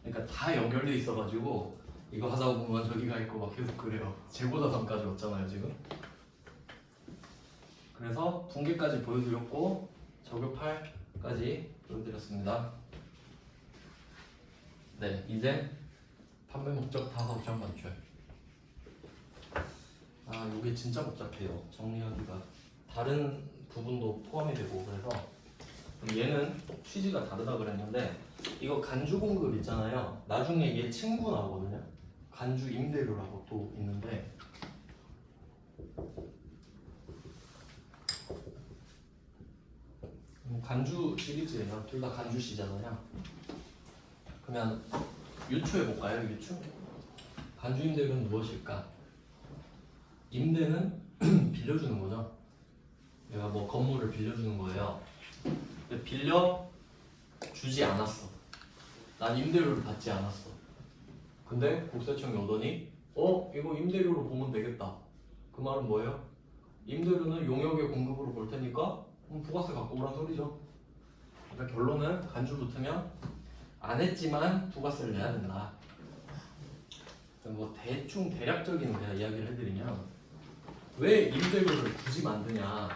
그러니까 다 연결돼 있어가지고 이거 하다 보면 저기가 있고 막 계속 그래요. 재고자산까지 왔잖아요 지금. 그래서 분기까지 보여드렸고 저격팔까지 보여드렸습니다. 네, 이제 판매 목적 다 확정 반출. 아, 이게 진짜 복잡해요. 정리하기가 다른 부분도 포함이 되고 그래서 얘는 취지가 다르다 그랬는데 이거 간주 공급 있잖아요. 나중에 얘 친구 나오거든요. 간주 임대료라고 또 있는데 간주 시리즈예요. 둘 다 간주시잖아요. 그러면 유추해 볼까요? 유추? 간주 임대료는 무엇일까? 임대는 빌려주는 거죠. 내가 뭐 건물을 빌려주는 거예요. 근데 빌려 주지 않았어. 난 임대료를 받지 않았어. 근데 국세청이 오더니 이거 임대료로 보면 되겠다. 그 말은 뭐예요? 임대료는 용역의 공급으로 볼 테니까 부가세 갖고 오란 소리죠. 그러니까 결론은 간주 붙으면 안 했지만 부가세를 내야 된다. 뭐 대충 대략적인 제가 이야기를 해드리면 왜 임대료를 굳이 만드냐.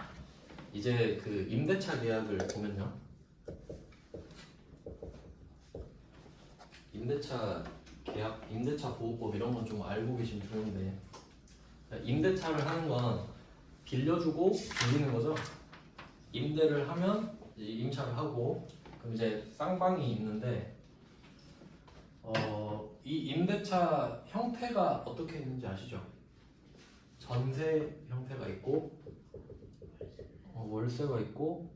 이제 그 임대차 계약을 보면요. 임대차 계약, 임대차 보호법 이런 건 좀 알고 계시면 좋은데 임대차를 하는 건 빌려주고 빌리는 거죠. 임대를 하면 이제 임차를 하고 그럼 이제 쌍방이 있는데 이 임대차 형태가 어떻게 있는지 아시죠? 전세 형태가 있고 월세가 있고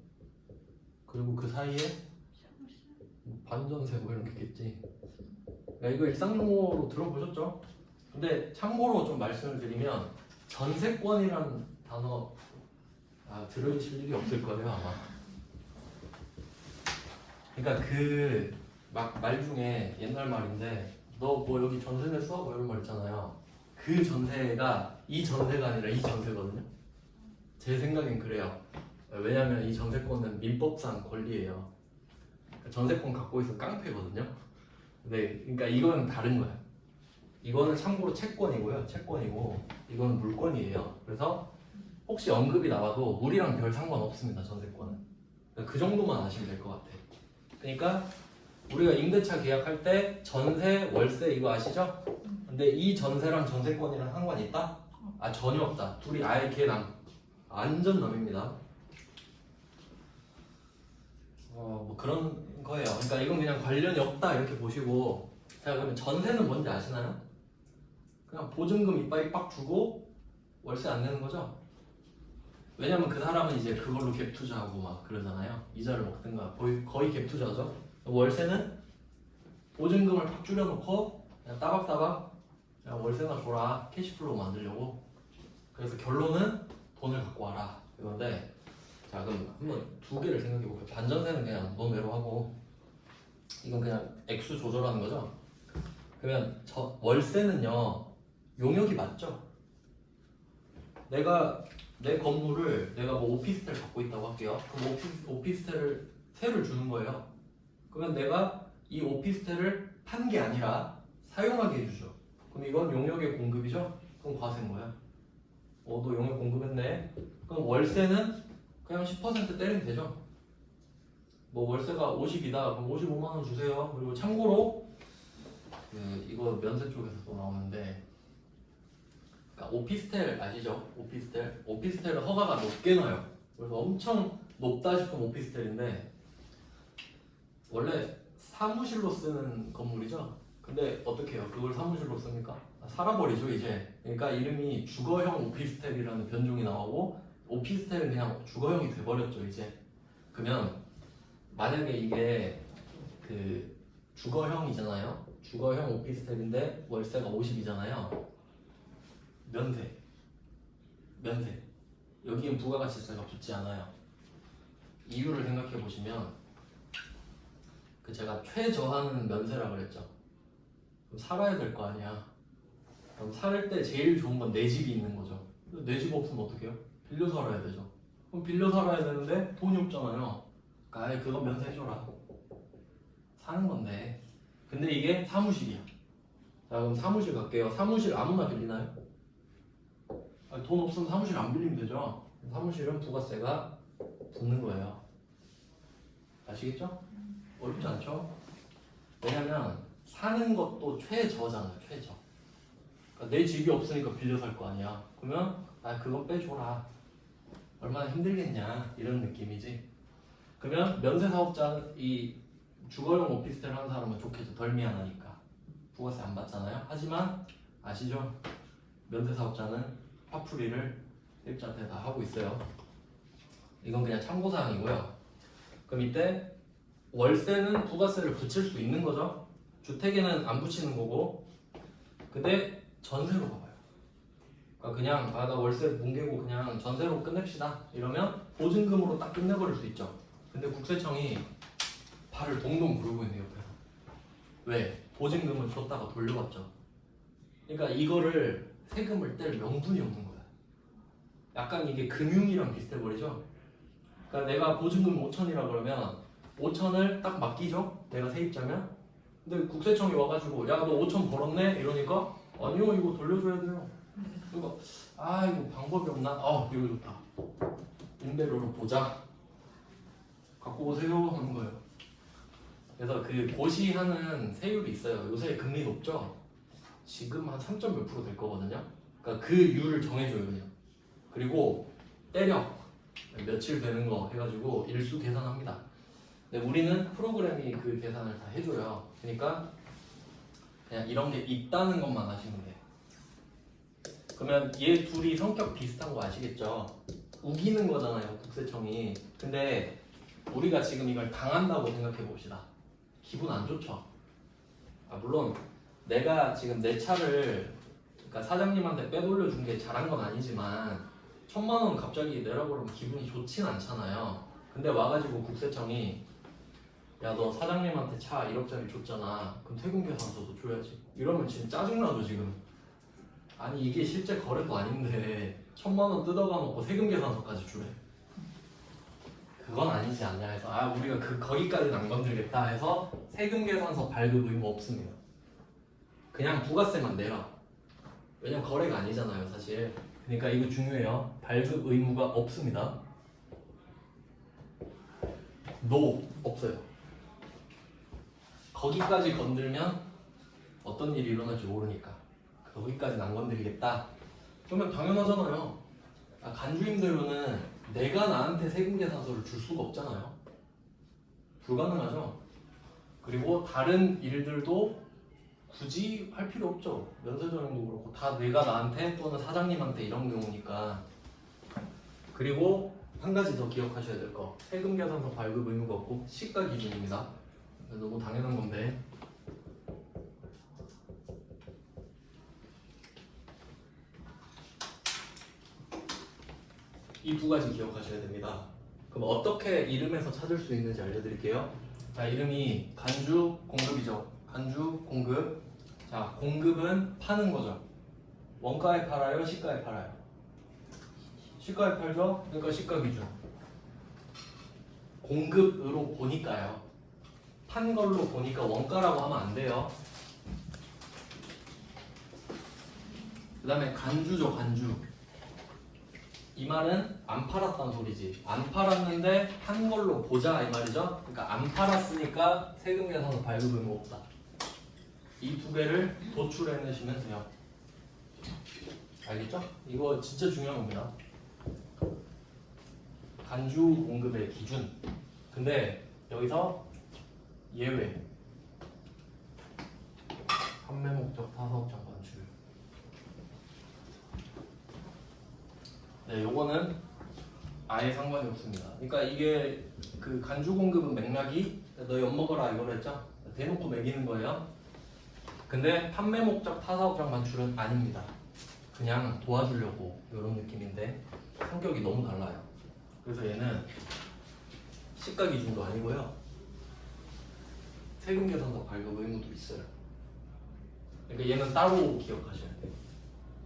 그리고 그 사이에 반전세 뭐 이런 게 있겠지. 이거 일상용어로 들어보셨죠? 근데 참고로 좀 말씀을 드리면 전세권이라는 단어 들으실 일이 없을 거예요 아마. 그러니까 그 막 말 중에 옛날 말인데 너 뭐 여기 전세 냈어? 뭐 이런 말 있잖아요. 그 전세가 이 전세가 아니라 이 전세거든요. 제 생각엔 그래요. 왜냐면 이 전세권은 민법상 권리예요. 전세권 갖고 있으면 깡패거든요. 네, 그러니까 이거는 다른 거야. 이거는 참고로 채권이고요. 채권이고 이거는 물권이에요. 그래서 혹시 언급이 나와도 우리랑 별 상관 없습니다. 전세권은. 그러니까 그 정도만 아시면 될 것 같아. 그러니까 우리가 임대차 계약할 때 전세, 월세 이거 아시죠? 근데 이 전세랑 전세권이랑 상관이 있다? 전혀 없다. 둘이 아예 개남. 완전 남입니다. 뭐 그런 거예요. 그러니까 이건 그냥 관련이 없다 이렇게 보시고. 자, 그러면 전세는 뭔지 아시나요? 그냥 보증금 이빠이 빡 주고 월세 안 내는 거죠? 왜냐면 그 사람은 이제 그걸로 갭 투자하고 막 그러잖아요. 이자를 먹든가 거의 갭 투자죠. 월세는 보증금을 팍 줄여놓고 그냥 따박따박 그냥 월세나 줘라 캐시플로우 만들려고. 그래서 결론은 돈을 갖고 와라 이건데, 자 그럼 한번 두 개를 생각해 볼게요. 반전세는 그냥 논외로 하고 이건 그냥 액수 조절하는 거죠. 그러면 월세는요 용역이 맞죠? 내가 내 건물을 내가 뭐 오피스텔 갖고 있다고 할게요. 그럼 오피스텔을 세를 주는 거예요. 그러면 내가 이 오피스텔을 판 게 아니라 사용하게 해주죠. 그럼 이건 용역의 공급이죠? 그럼 과세인 거야. 너 용역 공급했네. 그럼 월세는 그냥 10% 때리면 되죠. 뭐 월세가 50이다. 그럼 55만 원 주세요. 그리고 참고로 이거 면세 쪽에서도 나오는데, 그러니까 오피스텔 아시죠? 오피스텔은 허가가 높게 나요. 그래서 엄청 높다 싶으면 오피스텔인데 원래 사무실로 쓰는 건물이죠. 근데 어떻게 해요? 그걸 사무실로 씁니까? 살아버리죠 이제. 그러니까 이름이 주거형 오피스텔이라는 변종이 나오고 오피스텔은 그냥 주거형이 돼버렸죠 이제. 그러면 만약에 이게 그 주거형이잖아요. 주거형 오피스텔인데 월세가 50이잖아요. 면세. 여기엔 부가가치세가 붙지 않아요. 이유를 생각해 보시면 그 제가 최저하는 면세라 그랬죠. 그럼 살아야 될 거 아니야. 그럼 살 때 제일 좋은 건 내 집이 있는 거죠. 내 집 없으면 어떡해요? 빌려 살아야 되죠. 그럼 빌려 살아야 되는데 돈이 없잖아요. 그러니까 아예 그거 면세해줘라. 사는 건데. 근데 이게 사무실이야. 자 그럼 사무실 갈게요. 사무실 아무나 빌리나요? 아니, 돈 없으면 사무실 안 빌리면 되죠. 사무실은 부가세가 붙는 거예요. 아시겠죠? 어렵지 않죠? 왜냐면 사는 것도 최저잖아요. 최저. 그러니까 내 집이 없으니까 빌려 살 거 아니야. 그러면 그거 빼줘라. 얼마나 힘들겠냐 이런 느낌이지. 그러면 면세 사업자 이 주거용 오피스텔 하는 사람은 좋겠죠. 덜 미안하니까 부가세 안 받잖아요. 하지만 아시죠? 면세 사업자는 화풀이를 세입자한테 다 하고 있어요. 이건 그냥 참고사항이고요. 그럼 이때 월세는 부가세를 붙일 수 있는 거죠. 주택에는 안 붙이는 거고. 근데 전세로 가봐요. 그러니까 그냥 나 월세 뭉개고 그냥 전세로 끝냅시다 이러면 보증금으로 딱 끝내버릴 수 있죠. 근데 국세청이 발을 동동 구르고 있네요 옆에서. 왜? 보증금을 줬다가 돌려받죠. 그러니까 이거를 세금을 뗄 명분이 없는 거야. 약간 이게 금융이랑 비슷해버리죠. 그러니까 내가 보증금 5천이라 그러면 5천을 딱 맡기죠. 내가 세입자면. 근데 국세청이 와가지고 야 너 5천 벌었네? 이러니까 아니요 이거 돌려줘야 돼요. 그러니까 이거 방법이 없나? 이거 좋다. 임대료로 보자. 갖고 오세요 하는 거예요. 그래서 그 고시하는 세율이 있어요. 요새 금리 높죠? 지금 한 3. 몇 프로 될 거거든요. 그러니까 그 율을 정해줘요 그냥. 그리고 때려 며칠 되는 거 해가지고 일수 계산합니다. 근데 우리는 프로그램이 그 계산을 다 해줘요. 그러니까 그냥 이런 게 있다는 것만 아시면 돼요. 그러면 얘 둘이 성격 비슷한 거 아시겠죠? 우기는 거잖아요 국세청이. 근데 우리가 지금 이걸 당한다고 생각해 봅시다. 기분 안 좋죠? 물론 내가 지금 내 차를 그러니까 사장님한테 빼돌려 준 게 잘한 건 아니지만 1,000만 원 갑자기 내라고 그러면 기분이 좋진 않잖아요. 근데 와가지고 국세청이 야 너 사장님한테 차 1억짜리 줬잖아. 그럼 세금 계산서도 줘야지. 이러면 진짜 짜증나죠 지금. 아니 이게 실제 거래도 아닌데 1,000만 원 뜯어가 놓고 세금 계산서까지 주래. 그건 아니지 않냐 해서 우리가 거기까지는 안 건들겠다 해서 세금 계산서 발급 의무 없습니다. 그냥 부가세만 내라. 왜냐면 거래가 아니잖아요 사실. 그러니까 이거 중요해요. 발급 의무가 없습니다. 없어요. 거기까지 건들면 어떤 일이 일어날지 모르니까 거기까지는 안 건드리겠다. 그러면 당연하잖아요. 간주임대료는 내가 나한테 세금 계산서를 줄 수가 없잖아요. 불가능하죠. 그리고 다른 일들도 굳이 할 필요 없죠. 면세전형도 그렇고 다 내가 나한테 또는 사장님한테 이런 경우니까 그리고 한 가지 더 기억하셔야 될 거. 세금 계산서 발급 의무가 없고 시가 기준입니다. 너무 당연한 건데. 이 두 가지 기억하셔야 됩니다. 그럼 어떻게 이름에서 찾을 수 있는지 알려드릴게요. 자, 이름이 간주 공급이죠. 간주 공급. 자, 공급은 파는 거죠. 원가에 팔아요? 시가에 팔아요? 시가에 팔죠? 그러니까 시가 기준. 공급으로 보니까요. 판 걸로 보니까 원가라고 하면 안 돼요. 그 다음에 간주죠, 간주. 이 말은 안 팔았다는 소리지. 안 팔았는데 판 걸로 보자 이 말이죠. 그러니까 안 팔았으니까 세금 계산서 발급 의무 없다. 이 두 개를 도출해내시면 돼요. 알겠죠? 이거 진짜 중요한 겁니다. 간주 공급의 기준. 근데 여기서 예외. 판매 목적 타사업장 반출. 네, 요거는 아예 상관이 없습니다. 그러니까 이게 그 간주 공급은 맥락이 너 엿먹어라 이거로 했죠? 대놓고 매기는 거예요. 근데 판매 목적 타사업장 반출은 아닙니다. 그냥 도와주려고 이런 느낌인데 성격이 너무 달라요. 그래서 얘는 시가 기준도 아니고요. 세금 계산서 발급 의무도 있어요. 그러니까 얘는 따로 기억하셔야 돼요.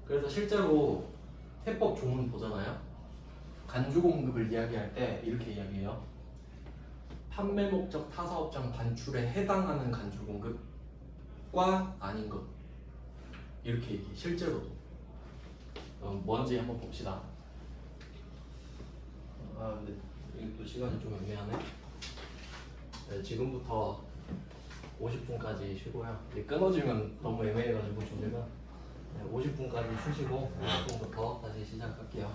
그래서 실제로 해법 조문 보잖아요. 간주 공급을 이야기할 때 이렇게 이야기해요. 판매 목적 타사업장 반출에 해당하는 간주 공급과 아닌 것. 이렇게 얘기해. 실제로도. 뭔지 한번 봅시다. 아 근데 이게 또 시간이 좀 애매하네. 네, 지금부터 50분까지 쉬고요. 이제 끊어지면 너무 애매해가지고 주제가 50분까지 쉬시고 50분부터 다시 시작할게요.